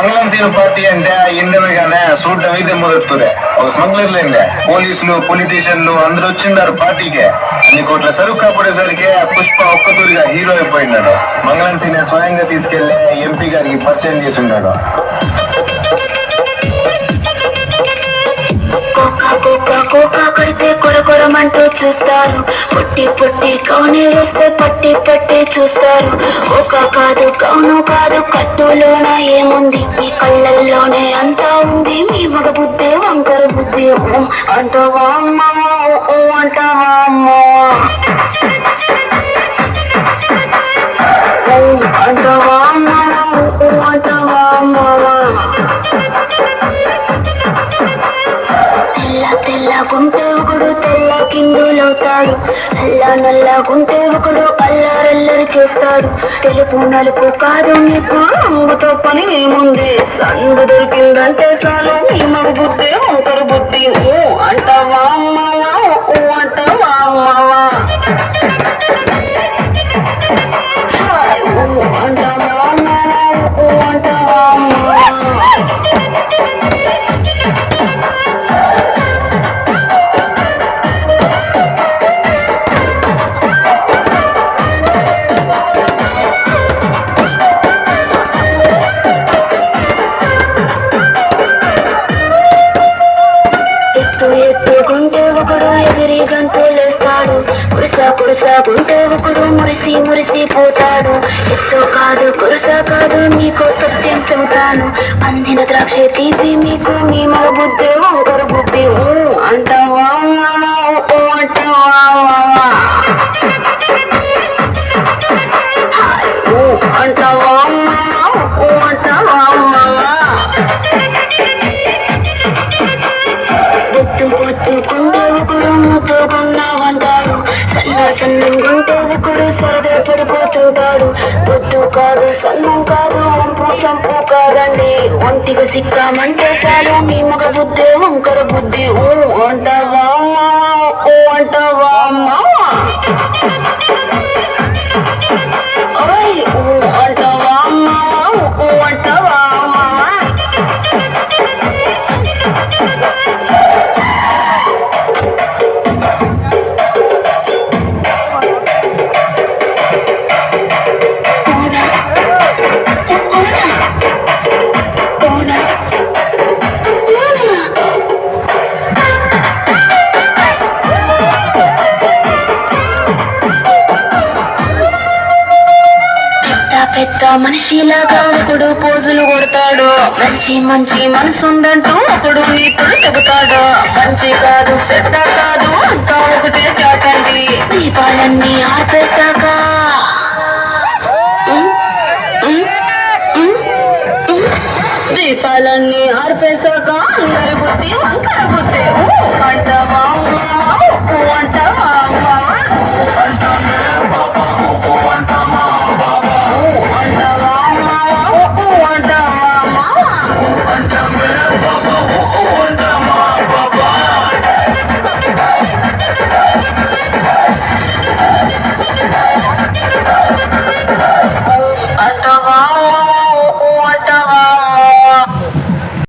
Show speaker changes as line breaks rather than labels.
మంగళం scene party అంటే ఇండమేగానే చూడటం అయితే మొదలుతురే ఒక స్మగ్లర్లేండే పోలీసులు పొలిటీషియన్లు అందరూ వచ్చిండారు పార్టీకే అన్ని కోట్ల సరుకు కాపాడేసరికి పుష్ప ఒక్కతూరిగా హీరో అయిపోయినాడు. మంగళం సీన్ స్వయంగా తీసుకెళ్లి ఎంపీ గారికి పరిచయం చేసి ఉన్నాడు.
కోకా కొడితే కొరకొరమంటూ చూస్తారు, పొట్టి పొట్టి కౌని వేస్తే పట్టి పట్టి చూస్తారు. కోకా కాదు కౌను కాదు కట్టులోన ఏముంది, మీ కళ్ళల్లోనే అంతా ఉంది. మీ మగ బుద్ధి వంకర బుద్ధి అంటవా అమ్మవా అంటవా అమ్మవా అంటవా అమ్మవా అంటవా అమ్మవా. తెల్లగుంటే ఒకడు తెల్ల కిందులవుతాడు, నల్లగుంటే ఒకడు అల్లరల్లరి చేస్తాడు. తెలుపు నలుపు కాదు నీకు రంగుతో పని ఏముంది, సందు దొరికిందంటే చాలు నీ మగ బుద్ధి వంకర బుద్ధి అంటావా అమ్మవా అంటావా అమ్మవా అంటావా అమ్మవా అంటావా అమ్మవా. ఎత్తుకుంటే ఒకడు ఎగిరి గంతులేస్తాడు, కురుసాకుంటే ఒకడు మురిసి పోతాడు. ఎత్తు కాదు కురుసా కాదు నీకో సత్యం చెబుతాను, అందిన ద్రాక్ష తీపి మీకు మీ మగ బుద్ధి వంకర బుద్ధి అంటావా అంటావా అంటావా అంటావా. పొత్తుకుంటే ఒకడు ముద్దుకున్నావంటాడు, సన్నంగుంటే ఒకడు సరదా పడిపోతుంటాడు. పొత్తు కాదు సన్నం కాదు వంపు సంపు కాదండి, ఒంటిగా సిక్కామంటే చాలు మీ మగ బుద్ధి వంకర బుద్ధి అంటావా అంటావా అమ్మవా అంటావా అమ్మవా అంటావా అమ్మవా. పెద్ద మనిషిలాగా ఒకడు పోజులు కొడతాడు, మంచి మనసుందంటూ ఒకడు నీతులు చెబుతాడు. మంచి కాదు చెడ్డ కాదు అంతా ఒకటే చాటండి, దీపాలన్నీ ఆర్పేశాక అందరి బుద్ధి వంకర బుద్ధి